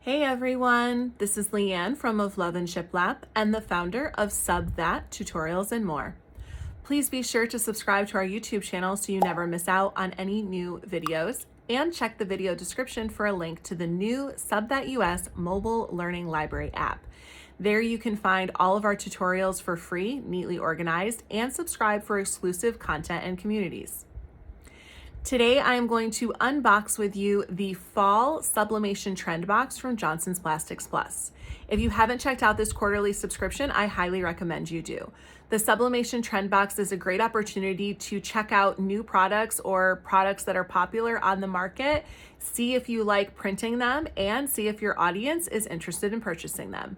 Hey everyone, this is Leanne from Of Love and Shiplap and the founder of Sub That Tutorials and More. Please be sure to subscribe to our YouTube channel so you never miss out on any new videos, and check the video description for a link to the new Sub That US mobile learning library app. There you can find all of our tutorials for free, neatly organized, and subscribe for exclusive content and communities. Today, I am going to unbox with you the Fall Sublimation Trend Box from Johnson's Plastics Plus. If you haven't checked out this quarterly subscription, I highly recommend you do. The Sublimation Trend Box is a great opportunity to check out new products or products that are popular on the market, see if you like printing them, and see if your audience is interested in purchasing them.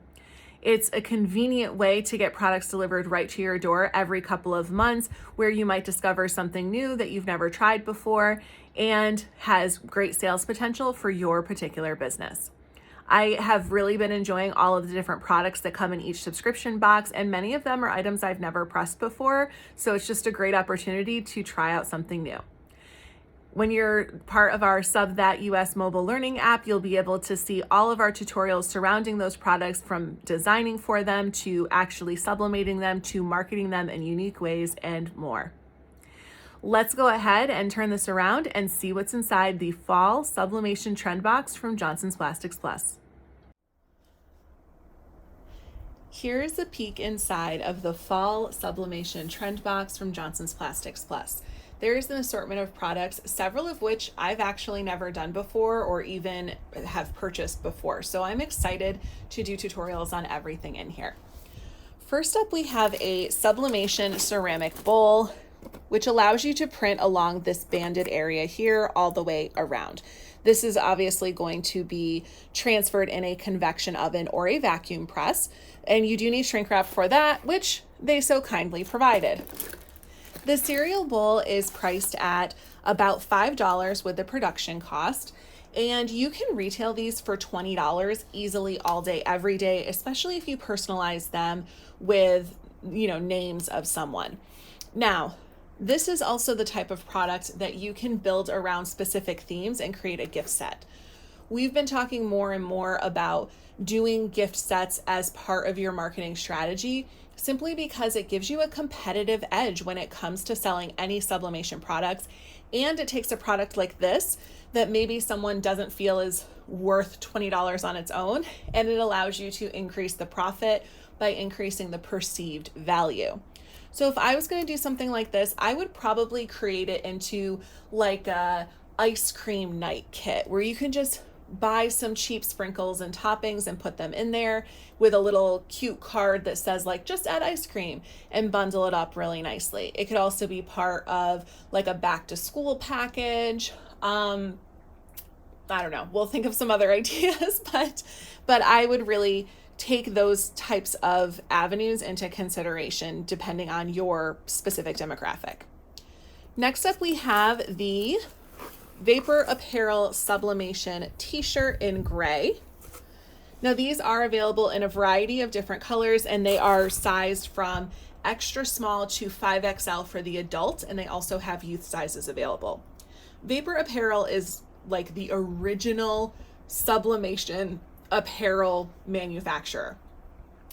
It's a convenient way to get products delivered right to your door every couple of months, where you might discover something new that you've never tried before and has great sales potential for your particular business. I have really been enjoying all of the different products that come in each subscription box, and many of them are items I've never pressed before, so it's just a great opportunity to try out something new. When you're part of our Sub That US mobile learning app, you'll be able to see all of our tutorials surrounding those products, from designing for them to actually sublimating them to marketing them in unique ways and more. Let's go ahead and turn this around and see what's inside the Fall Sublimation Trend Box from Johnson's Plastics Plus. Here's a peek inside of the Fall Sublimation Trend Box from Johnson's Plastics Plus. There is an assortment of products, several of which I've actually never done before or even have purchased before. So I'm excited to do tutorials on everything in here. First up, we have a sublimation ceramic bowl, which allows you to print along this banded area here all the way around. This is obviously going to be transferred in a convection oven or a vacuum press, and you do need shrink wrap for that, which they so kindly provided. The cereal bowl is priced at about $5 with the production cost, and you can retail these for $20 easily all day, every day, especially if you personalize them with, names of someone. Now, this is also the type of product that you can build around specific themes and create a gift set. We've been talking more and more about doing gift sets as part of your marketing strategy, simply because it gives you a competitive edge when it comes to selling any sublimation products. And it takes a product like this that maybe someone doesn't feel is worth $20 on its own, and it allows you to increase the profit by increasing the perceived value. So if I was going to do something like this, I would probably create it into like a ice cream night kit, where you can just buy some cheap sprinkles and toppings and put them in there with a little cute card that says like just add ice cream, and bundle it up really nicely. It could also be part of like a back to school package. I don't know, we'll think of some other ideas, but I would really take those types of avenues into consideration depending on your specific demographic. Next up, we have the Vapor Apparel Sublimation t-shirt in gray. Now, these are available in a variety of different colors, and they are sized from extra small to 5XL for the adult, and they also have youth sizes available. Vapor Apparel is like the original sublimation apparel manufacturer.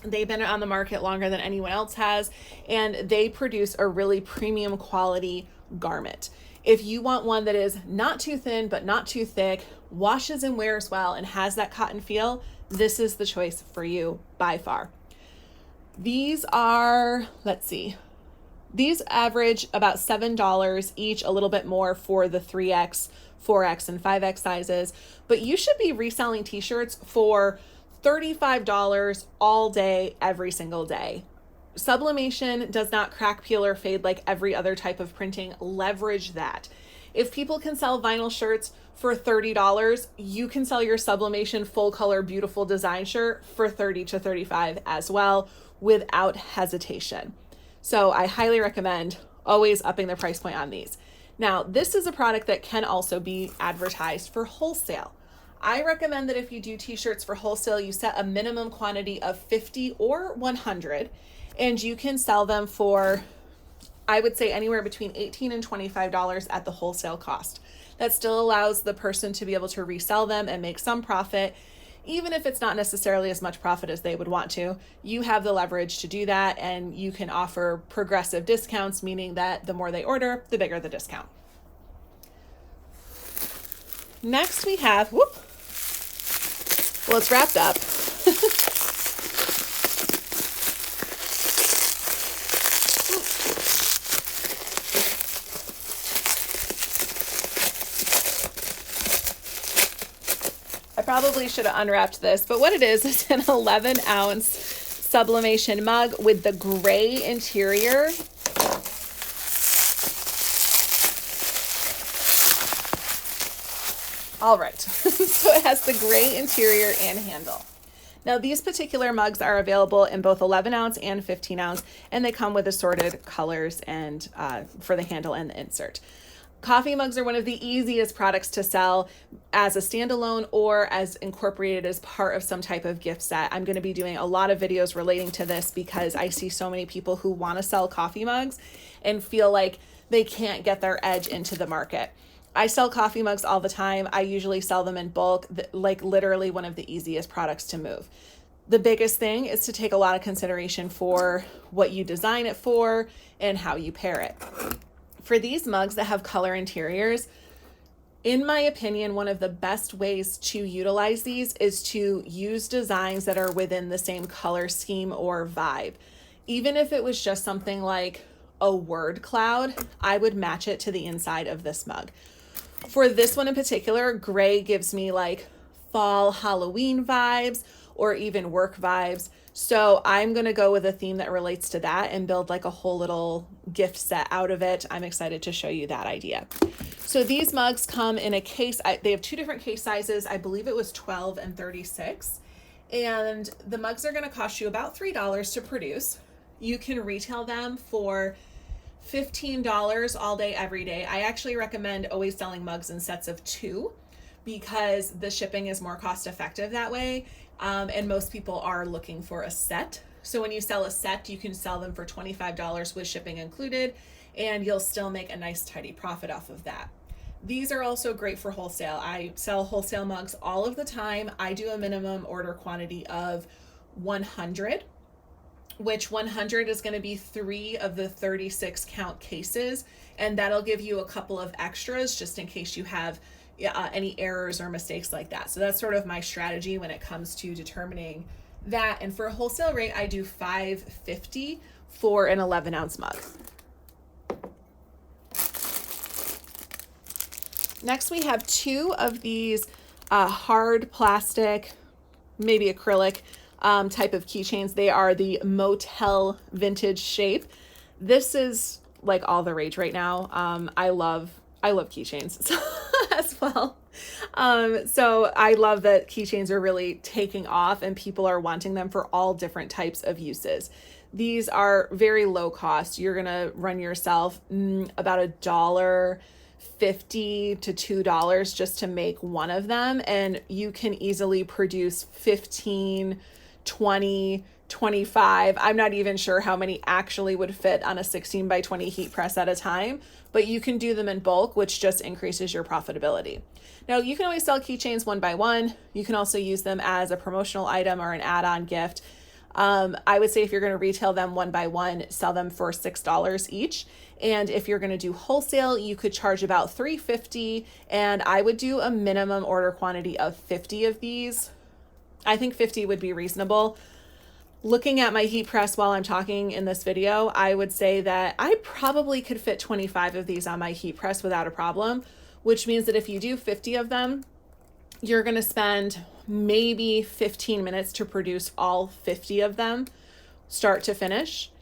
They've been on the market longer than anyone else has, and they produce a really premium quality garment. If you want one that is not too thin but not too thick, washes and wears well, and has that cotton feel, this is the choice for you by far. These are, these average about $7 each, a little bit more for the 3X, 4X, and 5X sizes, but you should be reselling t-shirts for $35 all day, every single day. Sublimation does not crack, peel, or fade like every other type of printing. Leverage that. If people can sell vinyl shirts for $30, you can sell your sublimation full color, beautiful design shirt for $30 to $35 as well, without hesitation. So I highly recommend always upping the price point on these. Now, this is a product that can also be advertised for wholesale. I recommend that if you do t-shirts for wholesale, you set a minimum quantity of 50 or 100, and you can sell them for, I would say, anywhere between $18 and $25 at the wholesale cost. That still allows the person to be able to resell them and make some profit. even if it's not necessarily as much profit as they would want to, you have the leverage to do that, and you can offer progressive discounts, meaning that the more they order, the bigger the discount. Next we have, well, it's wrapped up. I probably should have unwrapped this, but what it is an 11-ounce sublimation mug with the gray interior. All right, so it has the gray interior and handle. Now these particular mugs are available in both 11-ounce and 15-ounce, and they come with assorted colors and for the handle and the insert. Coffee mugs are one of the easiest products to sell as a standalone or as incorporated as part of some type of gift set. I'm going to be doing a lot of videos relating to this because I see so many people who want to sell coffee mugs and feel like they can't get their edge into the market. I sell coffee mugs all the time. I usually sell them in bulk, like literally one of the easiest products to move. The biggest thing is to take a lot of consideration for what you design it for and how you pair it. For these mugs that have color interiors, in my opinion, one of the best ways to utilize these is to use designs that are within the same color scheme or vibe. Even if it was just something like a word cloud, I would match it to the inside of this mug. For this one in particular, gray gives me like fall Halloween vibes or even work vibes. So I'm going to go with a theme that relates to that and build like a whole little gift set out of it. I'm excited to show you that idea. So these mugs come in a case. They have two different case sizes. I believe it was 12 and 36. And the mugs are going to cost you about $3 to produce. You can retail them for $15 all day, every day. I actually recommend always selling mugs in sets of 2 because the shipping is more cost effective that way. And most people are looking for a set. So when you sell a set, you can sell them for $25 with shipping included, and you'll still make a nice tidy profit off of that. These are also great for wholesale. I sell wholesale mugs all of the time. I do a minimum order quantity of 100, which 100 is going to be 3 of the 36 count cases. And that'll give you a couple of extras just in case you have any errors or mistakes like that. So that's sort of my strategy when it comes to determining that. And for a wholesale rate, I do $5.50 for an 11-ounce mug. Next, we have 2 of these hard plastic, maybe acrylic type of keychains. They are the motel vintage shape. This is like all the rage right now. I love keychains as well. So I love that keychains are really taking off and people are wanting them for all different types of uses. These are very low cost. You're gonna run yourself about $1.50 to $2 just to make one of them, and you can easily produce 15, 20, 25. I'm not even sure how many actually would fit on a 16 by 20 heat press at a time, but you can do them in bulk, which just increases your profitability. Now, you can always sell keychains one by one. You can also use them as a promotional item or an add-on gift. I would say if you're going to retail them one by one, sell them for $6 each. And if you're going to do wholesale, you could charge about $3.50, and I would do a minimum order quantity of 50 of these. I think 50 would be reasonable. Looking at my heat press while I'm talking in this video, I would say that I probably could fit 25 of these on my heat press without a problem, which means that if you do 50 of them, you're going to spend maybe 15 minutes to produce all 50 of them, start to finish.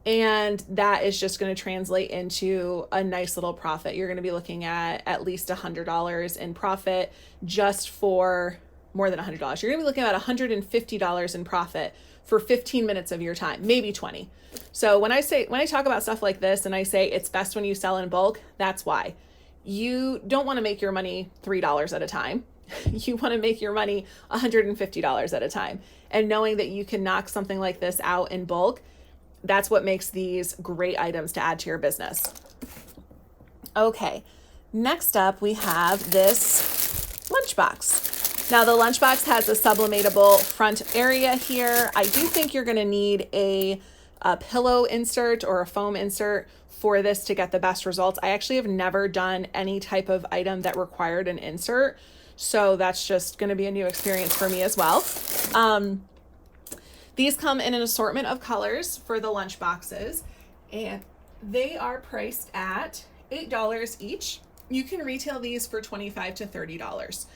And that is just going to translate into a nice little profit. You're going to be looking at least $100 in profit just for more than $100. You're going to be looking at $150 in profit for 15 minutes of your time, maybe 20. So when I talk about stuff like this and I say it's best when you sell in bulk, that's why. You don't want to make your money $3 at a time. You want to make your money $150 at a time. And knowing that you can knock something like this out in bulk, that's what makes these great items to add to your business. Okay, next up we have this lunchbox. Now the lunchbox has a sublimatable front area here. I do think you're gonna need a pillow insert or a foam insert for this to get the best results. I actually have never done any type of item that required an insert, so that's just gonna be a new experience for me as well. These come in an assortment of colors for the lunch boxes, and they are priced at $8 each. You can retail these for $25 to $30.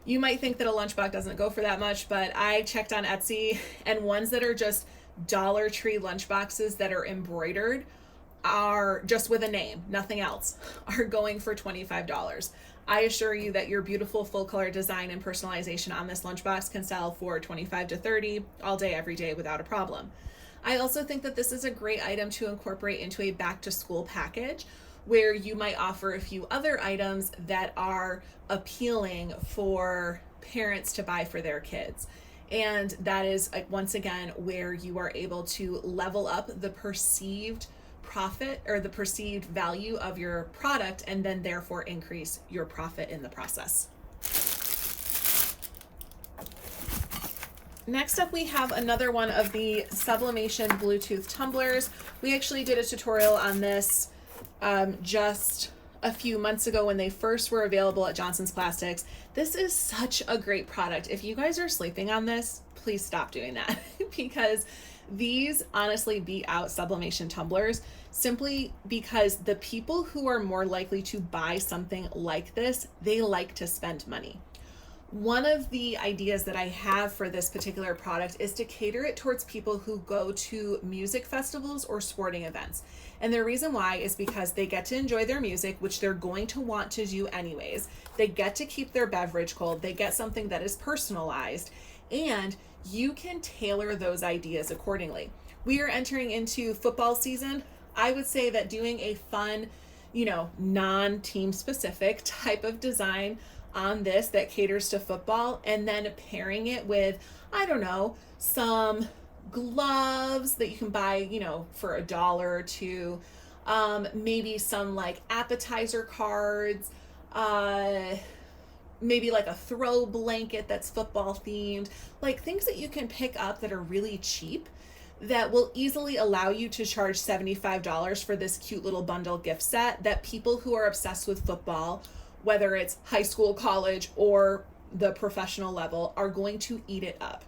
You might think that a lunchbox doesn't go for that much, but I checked on Etsy, and ones that are just Dollar Tree lunchboxes that are embroidered are just with a name, nothing else, are going for $25. I assure you that your beautiful full color design and personalization on this lunchbox can sell for $25 to $30 all day, every day without a problem. I also think that this is a great item to incorporate into a back to school package, where you might offer a few other items that are appealing for parents to buy for their kids. And that is, once again, where you are able to level up the perceived profit or the perceived value of your product, and then therefore increase your profit in the process. Next up, we have another one of the Sublimation Bluetooth tumblers. We actually did a tutorial on this just a few months ago when they first were available at Johnson's Plastics. This is such a great product. If you guys are sleeping on this, please stop doing that because these honestly beat out sublimation tumblers, simply because the people who are more likely to buy something like this, they like to spend money. One of the ideas that I have for this particular product is to cater it towards people who go to music festivals or sporting events. And the reason why is because they get to enjoy their music, which they're going to want to do anyways. They get to keep their beverage cold. They get something that is personalized, and you can tailor those ideas accordingly. We are entering into football season. I would say that doing a fun, non-team specific type of design on this that caters to football, and then pairing it with, I don't know, some gloves that you can buy, for $1 or $2, maybe some like appetizer cards, maybe like a throw blanket that's football themed, like things that you can pick up that are really cheap that will easily allow you to charge $75 for this cute little bundle gift set that people who are obsessed with football, whether it's high school, college, or the professional level, are going to eat it up.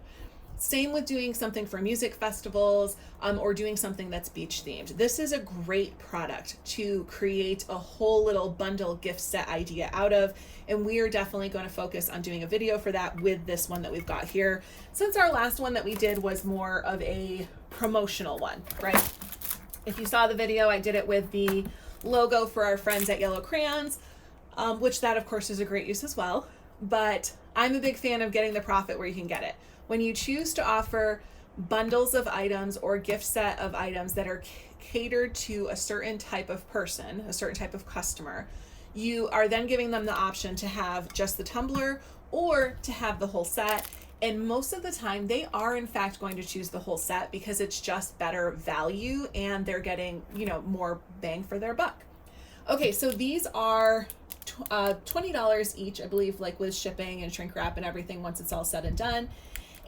Same with doing something for music festivals, or doing something that's beach themed. This is a great product to create a whole little bundle gift set idea out of, and we are definitely going to focus on doing a video for that with this one that we've got here, since our last one that we did was more of a promotional one, right? If you saw the video, I did it with the logo for our friends at Yellow Crayons, which that of course is a great use as well, but I'm a big fan of getting the profit where you can get it. When you choose to offer bundles of items or gift set of items that are catered to a certain type of person, a certain type of customer, you are then giving them the option to have just the tumbler or to have the whole set. And most of the time they are in fact going to choose the whole set because it's just better value and they're getting, more bang for their buck. Okay, so these are $20 each, I believe, like with shipping and shrink wrap and everything once it's all said and done.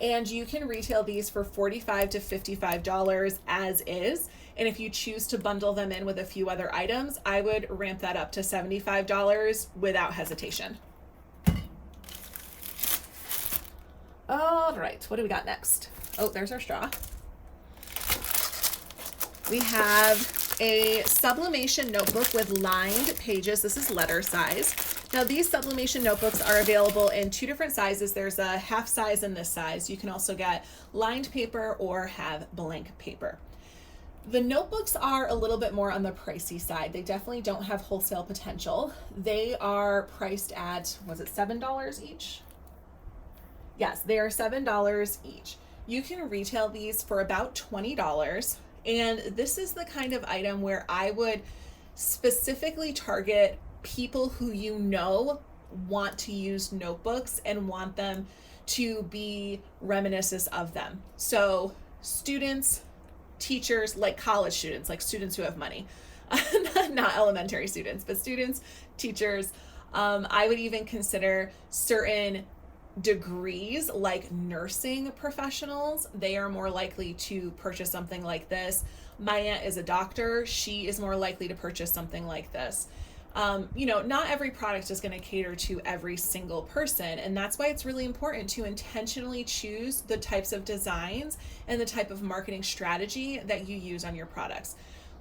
And you can retail these for $45 to $55 as is. And if you choose to bundle them in with a few other items, I would ramp that up to $75 without hesitation. All right, what do we got next? Oh, there's our straw. We have a sublimation notebook with lined pages. This is letter size. Now these sublimation notebooks are available in two different sizes. There's a half size and this size. You can also get lined paper or have blank paper. The notebooks are a little bit more on the pricey side. They definitely don't have wholesale potential. They are priced at, was it $7 each? Yes, they are $7 each. You can retail these for about $20. And this is the kind of item where I would specifically target people who want to use notebooks and want them to be reminiscent of them. So students, teachers, like college students, like students who have money, not elementary students, but students, teachers. I would even consider certain degrees like nursing professionals, they are more likely to purchase something like this. My aunt is a doctor. She is more likely to purchase something like this. Not every product is going to cater to every single person. And that's why it's really important to intentionally choose the types of designs and the type of marketing strategy that you use on your products.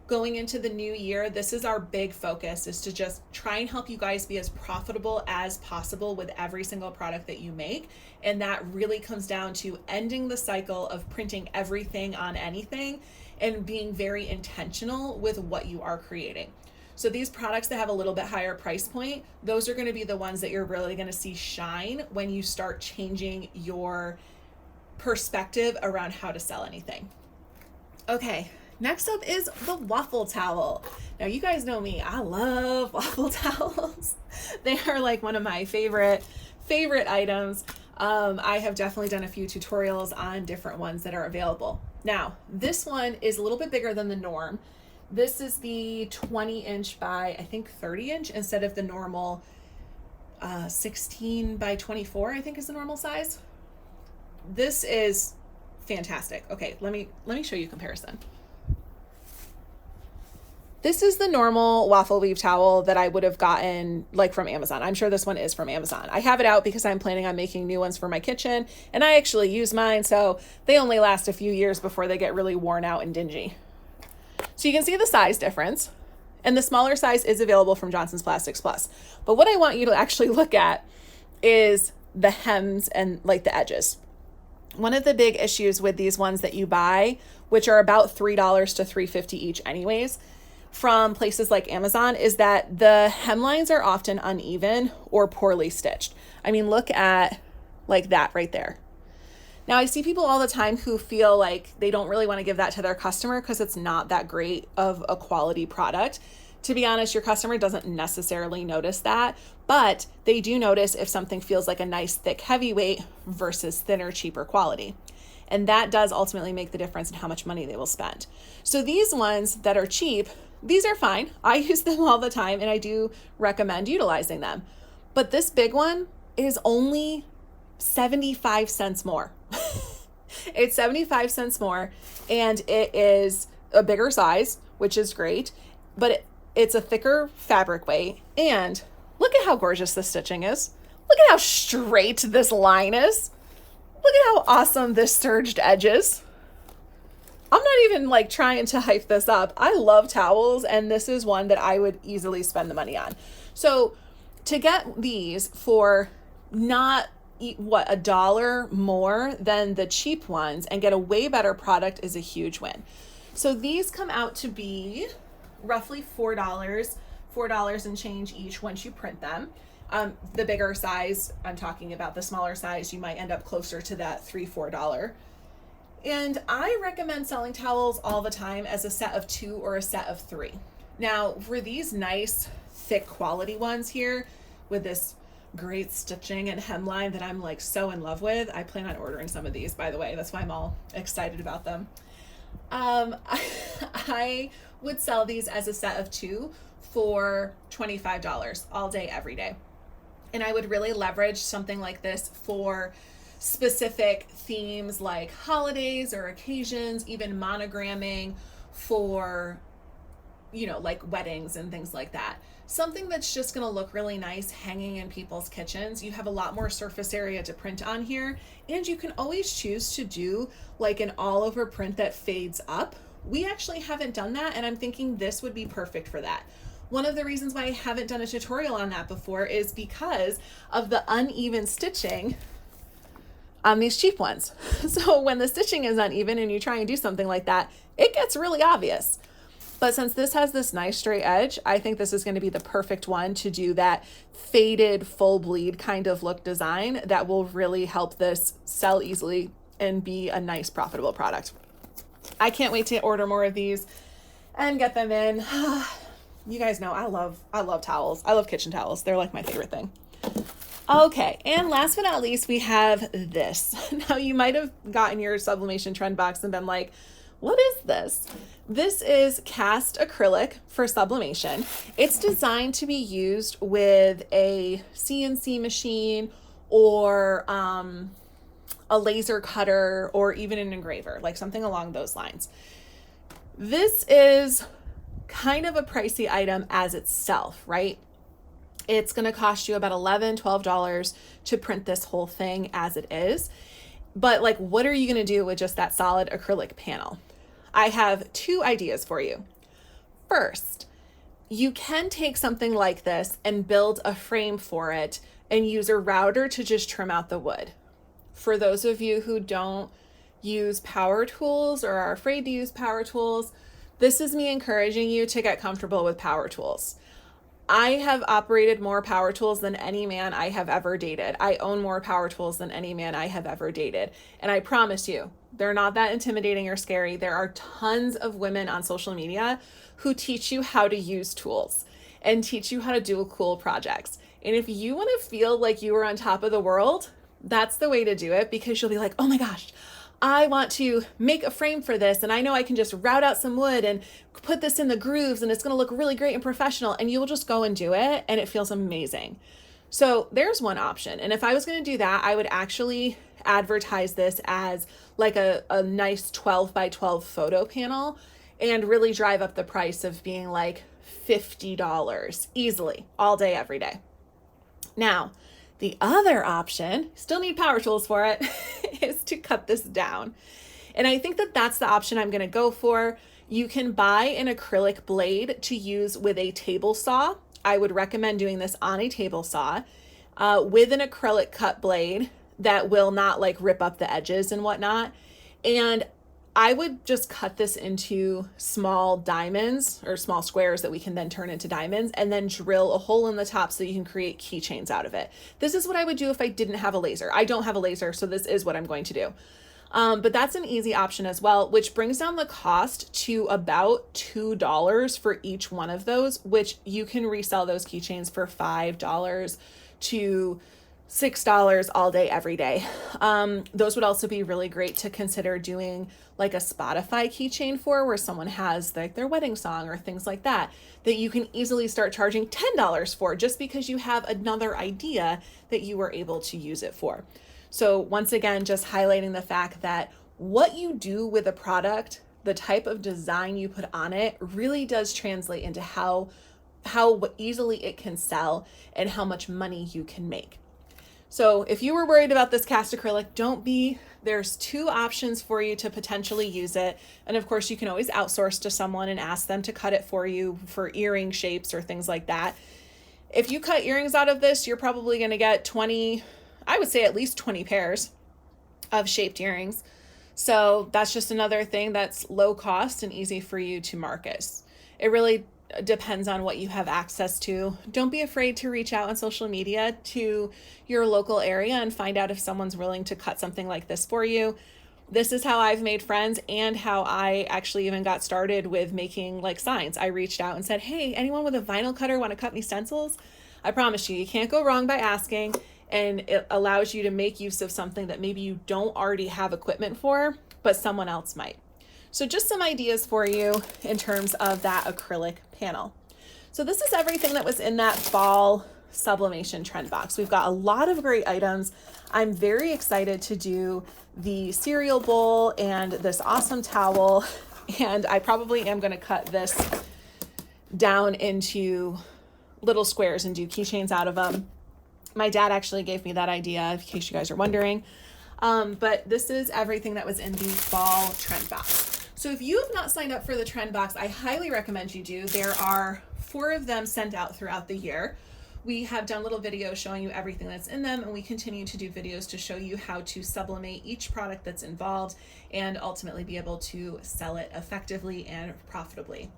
Going into the new year, this is our big focus, is to just try and help you guys be as profitable as possible with every single product that you make. And that really comes down to ending the cycle of printing everything on anything and being very intentional with what you are creating. So these products that have a little bit higher price point, those are going to be the ones that you're really going to see shine when you start changing your perspective around how to sell anything. Okay, next up is the waffle towel. Now you guys know me, I love waffle towels. They are like one of my favorite items. I have definitely done a few tutorials on different ones that are available. Now, this one is a little bit bigger than the norm. This is the 20-inch by, I think, 30-inch instead of the normal 16 by 24, I think is the normal size. This is fantastic. Okay, let me show you a comparison. This is the normal waffle weave towel that I would have gotten like from Amazon. I'm sure this one is from Amazon. I have it out because I'm planning on making new ones for my kitchen, and I actually use mine, so they only last a few years before they get really worn out and dingy. So you can see the size difference, and the smaller size is available from Johnson's Plastics Plus. But what I want you to actually look at is the hems and like the edges. One of the big issues with these ones that you buy, which are about $3 to $3.50 each anyways, from places like Amazon, is that the hemlines are often uneven or poorly stitched. I mean, look at like that right there. Now, I see people all the time who feel like they don't really want to give that to their customer because it's not that great of a quality product. To be honest, your customer doesn't necessarily notice that, but they do notice if something feels like a nice, thick, heavyweight versus thinner, cheaper quality. And that does ultimately make the difference in how much money they will spend. So these ones that are cheap, these are fine. I use them all the time, and I do recommend utilizing them. But this big one is only 75 cents more. It's 75 cents more, and it is a bigger size, which is great, but it's a thicker fabric weight. And look at how gorgeous the stitching is. Look at how straight this line is. Look at how awesome this serged edge is. I'm not even like trying to hype this up. I love towels, and this is one that I would easily spend the money on. So to get these for not $1 more than the cheap ones and get a way better product is a huge win. So these come out to be roughly $4 and change each once you print them. The bigger size, I'm talking about the smaller size, you might end up closer to that $3-4. And I recommend selling towels all the time as a set of 2 or a set of 3. Now, for these nice thick quality ones here with this great stitching and hemline that I'm like so in love with, I plan on ordering some of these, by the way. That's why I'm all excited about them. I would sell these as a set of 2 for $25 all day, every day. And I would really leverage something like this for specific themes like holidays or occasions, even monogramming for, like weddings and things like that. Something that's just going to look really nice hanging in people's kitchens. You have a lot more surface area to print on here, and you can always choose to do like an all over print that fades up. We actually haven't done that, and I'm thinking this would be perfect for that. One of the reasons why I haven't done a tutorial on that before is because of the uneven stitching on these cheap ones. So when the stitching is uneven and you try and do something like that, it gets really obvious. But since this has this nice straight edge, I think this is going to be the perfect one to do that faded full bleed kind of look design that will really help this sell easily and be a nice profitable product. I can't wait to order more of these and get them in. You guys know I love towels. I love kitchen towels. They're like my favorite thing. Okay, and last but not least, we have this. Now you might have gotten your Sublimation trend box and been like, what is this? This is cast acrylic for sublimation. It's designed to be used with a CNC machine or a laser cutter, or even an engraver, like something along those lines. This is kind of a pricey item as itself, right? It's going to cost you about $11, $12 to print this whole thing as it is. But like, what are you going to do with just that solid acrylic panel? I have two ideas for you. First, you can take something like this and build a frame for it and use a router to just trim out the wood. For those of you who don't use power tools or are afraid to use power tools, this is me encouraging you to get comfortable with power tools. I have operated more power tools than any man I have ever dated. I own more power tools than any man I have ever dated. And I promise you, they're not that intimidating or scary. There are tons of women on social media who teach you how to use tools and teach you how to do cool projects. And if you want to feel like you are on top of the world, that's the way to do it, because you'll be like, oh my gosh, I want to make a frame for this, and I know I can just route out some wood and put this in the grooves, and it's going to look really great and professional, and you'll just go and do it, and it feels amazing. So there's one option. And if I was going to do that, I would actually advertise this as like a nice 12 by 12 photo panel and really drive up the price of being like $50 easily all day, every day. Now, the other option, still need power tools for it, is to cut this down. And I think that that's the option I'm going to go for. You can buy an acrylic blade to use with a table saw. I would recommend doing this on a table saw with an acrylic cut blade that will not like rip up the edges and whatnot. And I would just cut this into small diamonds or small squares that we can then turn into diamonds, and then drill a hole in the top so you can create keychains out of it. This is what I would do if I didn't have a laser. I don't have a laser, so this is what I'm going to do. But that's an easy option as well, which brings down the cost to about $2 for each one of those, which you can resell those keychains for $5 to $6 all day, every day. Those would also be really great to consider doing like a Spotify keychain for, where someone has like their wedding song or things like that, that you can easily start charging $10 for, just because you have another idea that you were able to use it for. So once again, just highlighting the fact that what you do with a product, the type of design you put on it, really does translate into how easily it can sell and how much money you can make. So if you were worried about this cast acrylic, don't be. There's two options for you to potentially use it. And of course, you can always outsource to someone and ask them to cut it for you for earring shapes or things like that. If you cut earrings out of this, you're probably going to get 20, I would say at least 20 pairs of shaped earrings. So that's just another thing that's low cost and easy for you to market. It really depends on what you have access to. Don't be afraid to reach out on social media to your local area and find out if someone's willing to cut something like this for you. This is how I've made friends, and how I actually even got started with making like signs. I reached out and said, hey, anyone with a vinyl cutter want to cut me stencils? I promise you can't go wrong by asking, and it allows you to make use of something that maybe you don't already have equipment for, but someone else might. So just some ideas for you in terms of that acrylic panel. So this is everything that was in that fall sublimation trend box. We've got a lot of great items. I'm very excited to do the cereal bowl and this awesome towel. And I probably am going to cut this down into little squares and do keychains out of them. My dad actually gave me that idea, in case you guys are wondering. But this is everything that was in the fall trend box. So if you have not signed up for the trend box, I highly recommend you do. There are 4 of them sent out throughout the year. We have done little videos showing you everything that's in them, and we continue to do videos to show you how to sublimate each product that's involved and ultimately be able to sell it effectively and profitably.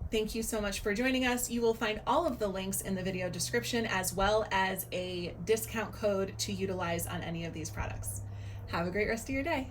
Thank you so much for joining us. You will find all of the links in the video description, as well as a discount code to utilize on any of these products. Have a great rest of your day.